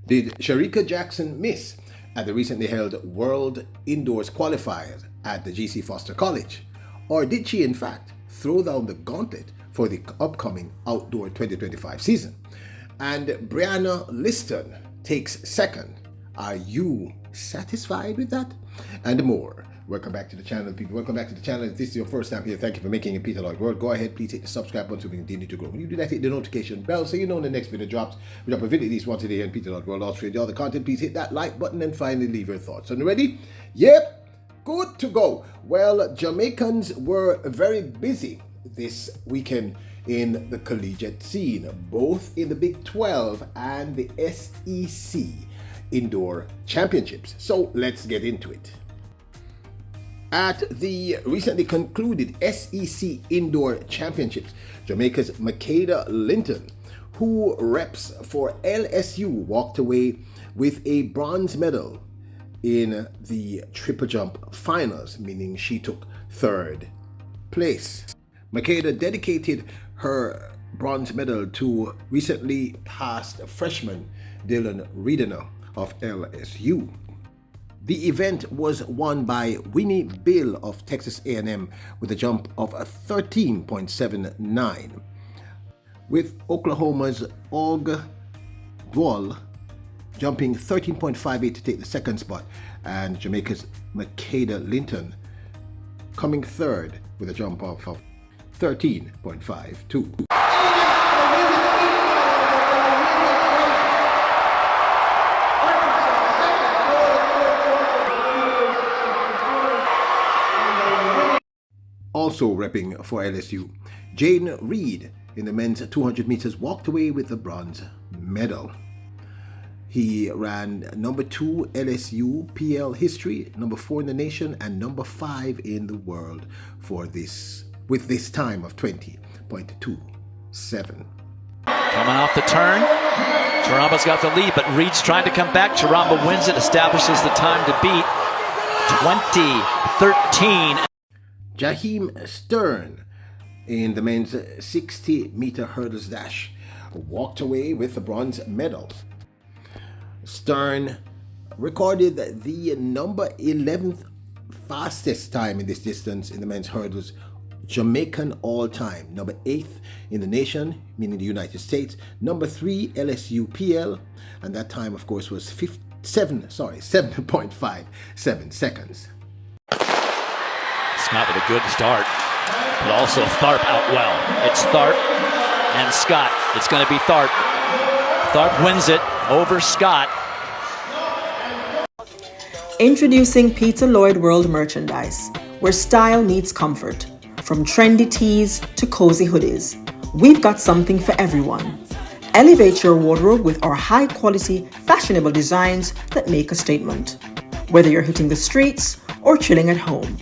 Did Shericka Jackson miss at the recently held World Indoors Qualifiers at the GC Foster College? Or did she in fact throw down the gauntlet for the upcoming outdoor 2025 season? And Brianna Liston takes second. Are you satisfied with that? And more. Welcome back to the channel, people. Welcome back to the channel. If this is your first time here, thank you for making it Peter Lloyd World. Go ahead, please hit the subscribe button so we continue to grow. When you do that, hit the notification bell so you know when the next video drops. We drop a video at least once a day on Peter Lloyd World. Also, for the other content, please hit that like button and finally leave your thoughts. So, ready? Yep, good to go. Well, Jamaicans were very busy this weekend in the collegiate scene, both in the Big 12 and the SEC Indoor Championships. So, let's get into it. At the recently concluded SEC Indoor Championships, Jamaica's Makeda Linton, who reps for LSU, walked away with a bronze medal in the triple jump finals, meaning she took third place. Makeda dedicated her bronze medal to recently passed freshman Dylan Redener of LSU. The event was won by Winnie Bill of Texas A&M with a jump of 13.79, with Oklahoma's Og Dwal jumping 13.58 to take the second spot, and Jamaica's Makeda Linton coming third with a jump of 13.52. Also repping for LSU, Jane Reed in the men's 200 meters walked away with the bronze medal. He ran number 2 LSU PL history, number 4 in the nation, and number 5 in the world for this, with this time of 20.27. Coming off the turn, Chiramba's got the lead, but Reed's trying to come back. Chiramba wins it, establishes the time to beat 20:13. Jaheim Stern in the men's 60-meter hurdles dash walked away with the bronze medal. Stern recorded the number 11th fastest time in this distance in the men's hurdles, Jamaican all-time, number 8th in the nation, meaning the United States, number 3 LSU PL, and that time of course was 7.57 seconds. Scott with a good start, but also Tharp out well. It's Tharp and Scott. It's going to be Tharp. Tharp wins it over Scott. Introducing Peter Lloyd World merchandise, where style meets comfort. From trendy tees to cozy hoodies, we've got something for everyone. Elevate your wardrobe with our high-quality, fashionable designs that make a statement. Whether you're hitting the streets or chilling at home,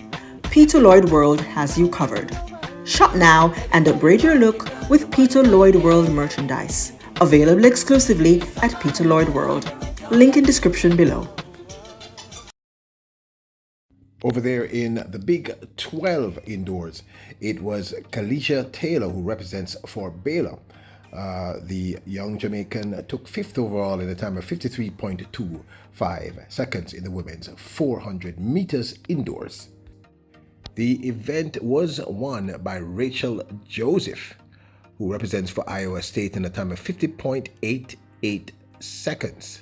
Peter Lloyd World has you covered. Shop now and upgrade your look with Peter Lloyd World merchandise. Available exclusively at Peter Lloyd World. Link in description below. Over there in the Big 12 indoors, it was Kalisha Taylor who represents for Baylor. The young Jamaican took 5th overall in a time of 53.25 seconds in the women's 400 meters indoors. The event was won by Rachel Joseph, who represents for Iowa State in a time of 50.88 seconds.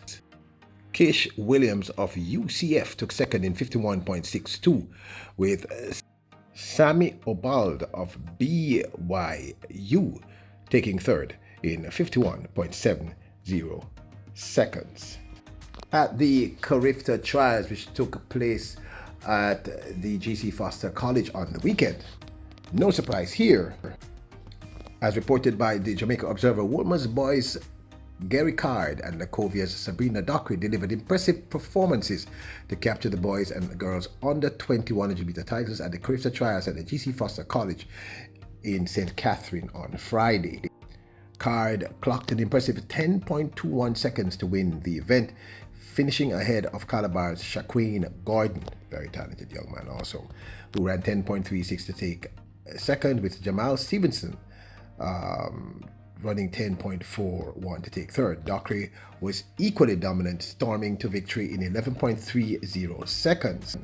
Kish Williams of UCF took second in 51.62, with Sammy Obald of BYU taking third in 51.70 seconds. At the Carifta trials, which took place at the GC Foster College on the weekend, no surprise here, as reported by the Jamaica Observer, Wolmer's boys Gary Card and Lacovia's Sabrina Dockery delivered impressive performances to capture the boys and girls under 21 100-meter titles at the Carifta trials at the GC Foster College in St. Catherine on Friday. Card clocked an impressive 10.21 seconds to win the event, finishing ahead of Calabar's Shaquille Gordon, very talented young man also, who ran 10.36 to take second, with Jamal Stevenson running 10.41 to take third. Dockery was equally dominant, storming to victory in 11.30 seconds.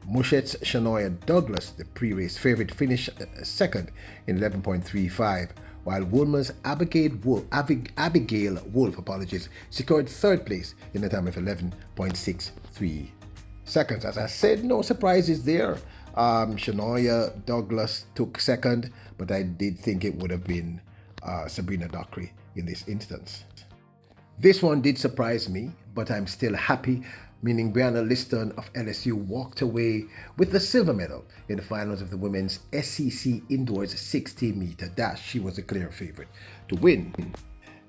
Mushet's Shania Douglas, the pre-race favorite, finished second in 11.35, while Woolmer's Abigail Wolf, secured third place in a time of 11.63 seconds. As I said, no surprises there. Shania Douglas took second, but I did think it would have been Sabrina Dockery in this instance. This one did surprise me, but I'm still happy, meaning Brianna Liston of LSU walked away with the silver medal in the finals of the women's SEC Indoors 60-meter dash. She was a clear favorite to win.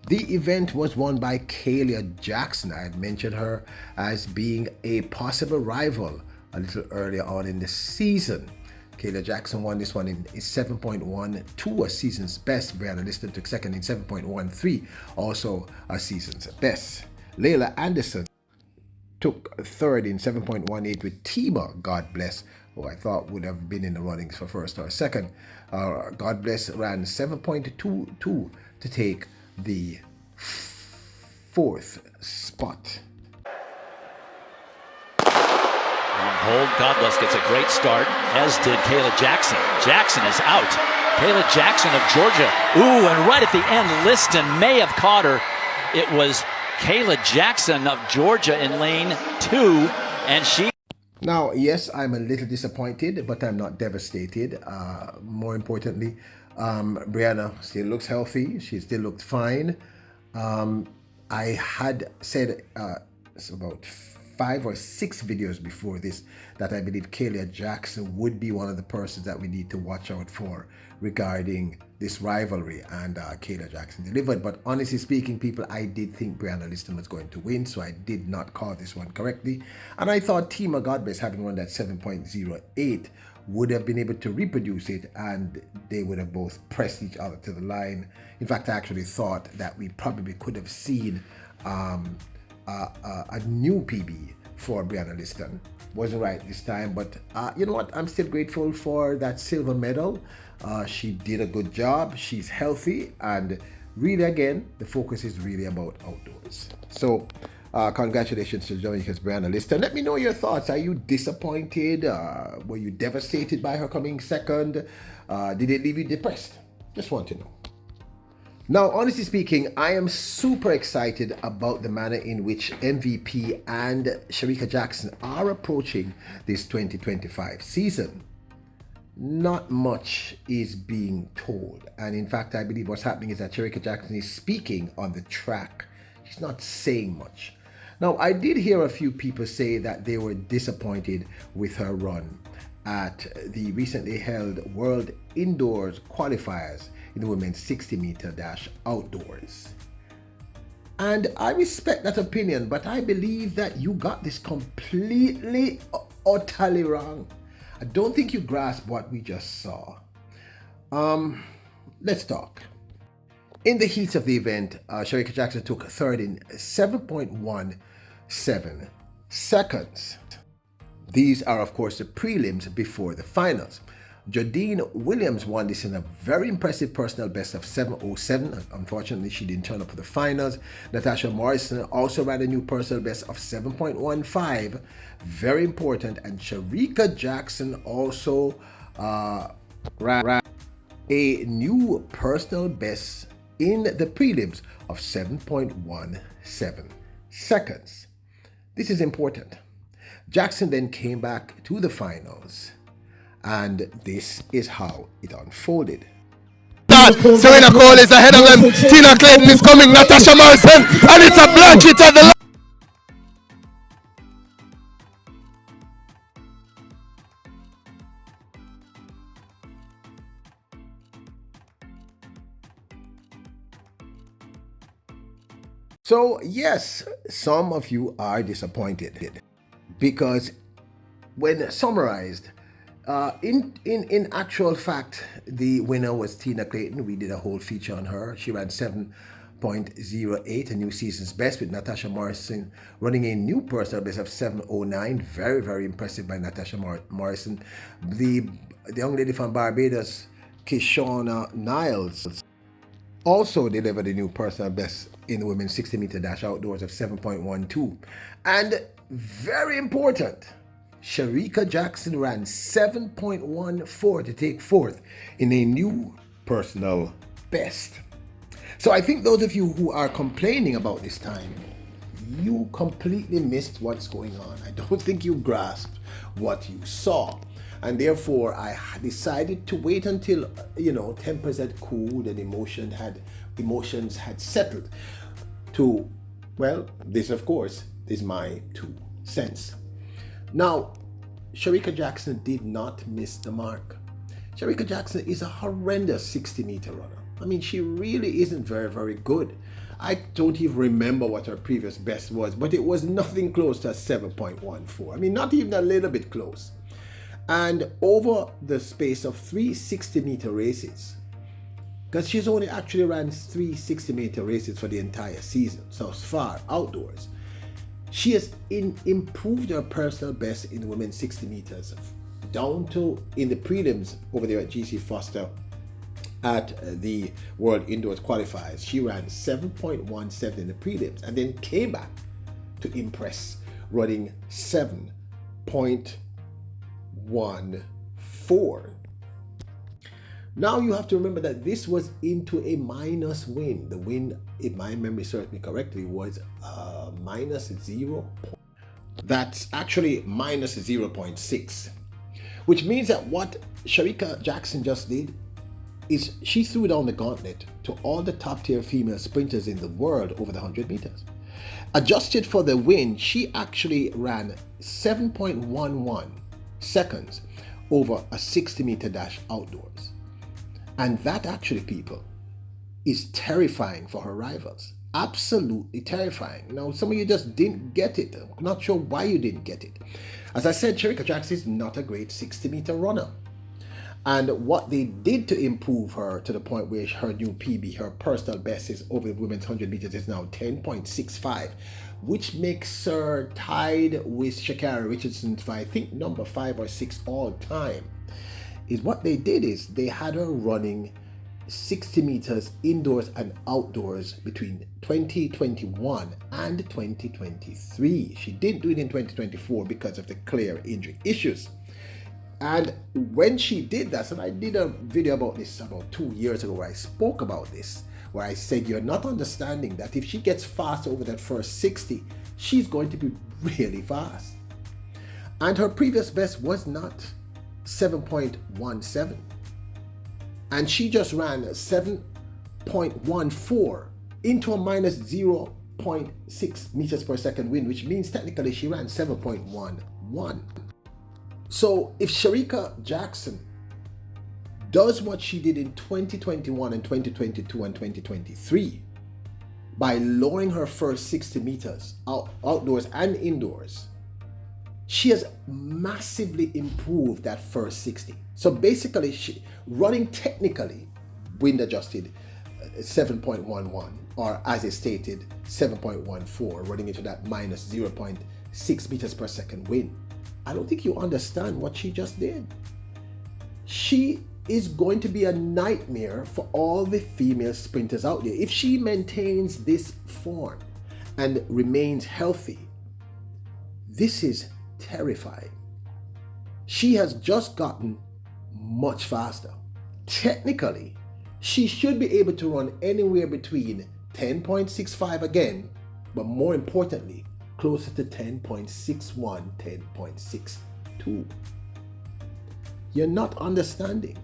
The event was won by Shericka Jackson. I had mentioned her as being a possible rival a little earlier on in the season. Shericka Jackson won this one in 7.12, a season's best. Brianna Liston took second in 7.13, also a season's best. Layla Anderson took third in 7.18 with Tima, God bless, who I thought would have been in the runnings for first or second. God bless ran 7.22 to take the fourth spot. Hold, God bless, gets a great start, as did Shericka Jackson. Jackson is out. Shericka Jackson of Georgia. Ooh, and right at the end, Liston may have caught her. It was Shericka Jackson of Georgia in lane 2, and she... Now, yes, I'm a little disappointed, but I'm not devastated. More importantly, Brianna still looks healthy. She still looked fine. I had said it's about 5 or 6 videos before this that I believe Shericka Jackson would be one of the persons that we need to watch out for regarding this rivalry, and Shericka Jackson delivered. But honestly speaking, people, I did think Brianna Liston was going to win, so I did not call this one correctly. And I thought Tima Godbless, having run that 7.08, would have been able to reproduce it, and they would have both pressed each other to the line. In fact, I actually thought that we probably could have seen a new PB for Brianna Liston. Wasn't right this time, but you know what? I'm still grateful for that silver medal. She did a good job. She's healthy, and really, again, the focus is really about outdoors. So, congratulations to Jamaica's Brianna Liston. Let me know your thoughts. Are you disappointed? Were you devastated by her coming second? Did it leave you depressed? Just want to know. Now, honestly speaking, I am super excited about the manner in which MVP and Shericka Jackson are approaching this 2025 season. Not much is being told, and in fact, I believe what's happening is that Shericka Jackson is speaking on the track. She's not saying much. Now, I did hear a few people say that they were disappointed with her run at the recently held World Indoors Qualifiers in the women's 60-meter dash outdoors. And I respect that opinion, but I believe that you got this completely, utterly wrong. I don't think you grasp what we just saw. Let's talk. In the heat of the event, Shericka Jackson took third in 7.17 seconds. These are, of course, the prelims before the finals. Jodine Williams won this in a very impressive personal best of 7:07. Unfortunately, she didn't turn up for the finals. Natasha Morrison also ran a new personal best of 7.15. Very important. And Shericka Jackson also ran a new personal best in the prelims of 7.17 seconds. This is important. Jackson then came back to the finals, and this is how it unfolded. Serena Cole is ahead of them. Tina Clayton is coming. Natasha Morrison, and it's a black hit at the So yes, some of you are disappointed because when summarized, in actual fact, the winner was Tina Clayton. We did a whole feature on her. She ran 7.08, a new season's best, with Natasha Morrison running a new personal best of 7.09. Very, very impressive by Natasha Morrison. The young lady from Barbados, Kishona Niles, also delivered a new personal best in the women's 60 meter dash outdoors of 7.12. And very important, Shericka Jackson ran 7.14 to take fourth in a new personal best. So I think those of you who are complaining about this time, you completely missed what's going on. I don't think you grasped what you saw. And therefore, I decided to wait until, tempers had cooled and emotions had settled to, well, this of course is my 2 cents. Now, Shericka Jackson did not miss the mark. Shericka Jackson is a horrendous 60 meter runner. I mean, she really isn't very, very good. I don't even remember what her previous best was, but it was nothing close to a 7.14. I mean, not even a little bit close. And over the space of 3 60 meter races, because she's only actually ran 3 60 meter races for the entire season so far outdoors, she has improved her personal best in women's 60 meters down to in the prelims over there at GC Foster at the World Indoors Qualifiers. She ran 7.17 in the prelims and then came back to impress, running 7.14. Now you have to remember that this was into a minus win. The win, if my memory serves me correctly, was minus 0. That's actually minus 0.6, which means that what Shericka Jackson just did is she threw down the gauntlet to all the top tier female sprinters in the world over the 100 meters. Adjusted for the win, she actually ran 7.11 seconds over a 60 meter dash outdoors. And that actually, people, is terrifying for her rivals. Absolutely terrifying. Now, some of you just didn't get it. I'm not sure why you didn't get it. As I said, Shericka Jackson is not a great 60 meter runner. And what they did to improve her to the point where her new PB, her personal best is over the women's 100 meters is now 10.65, which makes her tied with Sha'Carri Richardson for I think number 5 or 6 all time, is what they did is they had her running 60 meters indoors and outdoors between 2021 and 2023. She didn't do it in 2024 because of the clear injury issues. And when she did that, and I did a video about this about 2 years ago where I spoke about this, where I said you're not understanding that if she gets fast over that first 60, she's going to be really fast. And her previous best was not 7.17. And she just ran 7.14 into a minus 0.6 meters per second wind, which means technically she ran 7.11. So if Shericka Jackson does what she did in 2021 and 2022 and 2023 by lowering her first 60 meters outdoors and indoors, she has massively improved that first 60. So basically, she running technically wind adjusted 7.11, or as is stated 7.14, running into that minus 0.6 meters per second wind. I don't think you understand what she just did. She is going to be a nightmare for all the female sprinters out there. If she maintains this form and remains healthy, this is terrifying. She has just gotten much faster. Technically, she should be able to run anywhere between 10.65 again, but more importantly, closer to 10.61, 10.62. You're not understanding.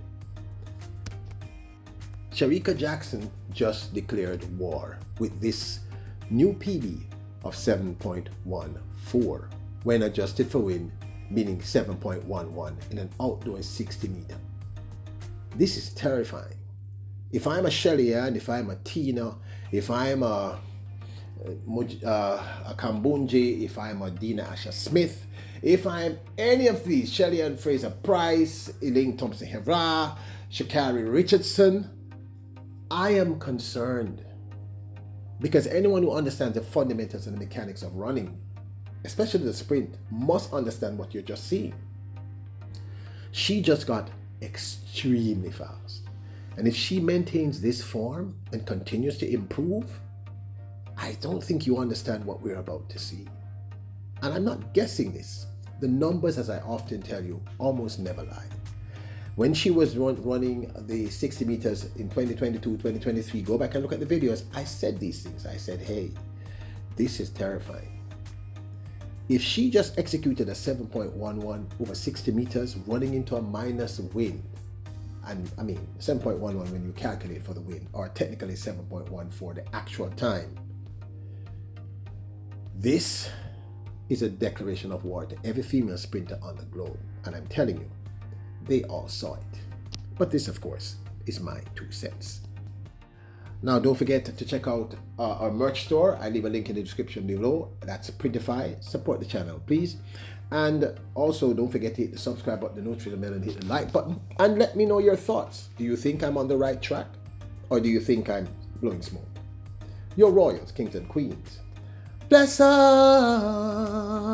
Shericka Jackson just declared war with this new PB of 7.14 when adjusted for wind, meaning 7.11 in an outdoor 60 meter. This is terrifying. If I'm a Shelly Ann, if I'm a Tina, if I'm a Kambunji, if I'm a Dina Asher Smith, if I'm any of these, Shelly Ann Fraser Price, Elaine Thompson Hevra, Sha'Carri Richardson, I am concerned, because anyone who understands the fundamentals and the mechanics of running, especially the sprint, must understand what you're just seeing. She just got extremely fast. And if she maintains this form and continues to improve, I don't think you understand what we're about to see. And I'm not guessing this. The numbers, as I often tell you, almost never lie. When she was running the 60 meters in 2022, 2023, go back and look at the videos, I said these things. I said, hey, this is terrifying. If she just executed a 7.11 over 60 meters, running into a minus wind, and I mean 7.11 when you calculate for the wind, or technically 7.1 for the actual time, this is a declaration of war to every female sprinter on the globe. And I'm telling you, they all saw it. But this, of course, is my 2 cents. Now, don't forget to check out our merch store. I leave a link in the description below. That's Printify. Support the channel, please. And also, don't forget to hit the subscribe button, the notification bell, and hit the like button. And let me know your thoughts. Do you think I'm on the right track? Or do you think I'm blowing smoke? Your royals, kings and queens. Bless us.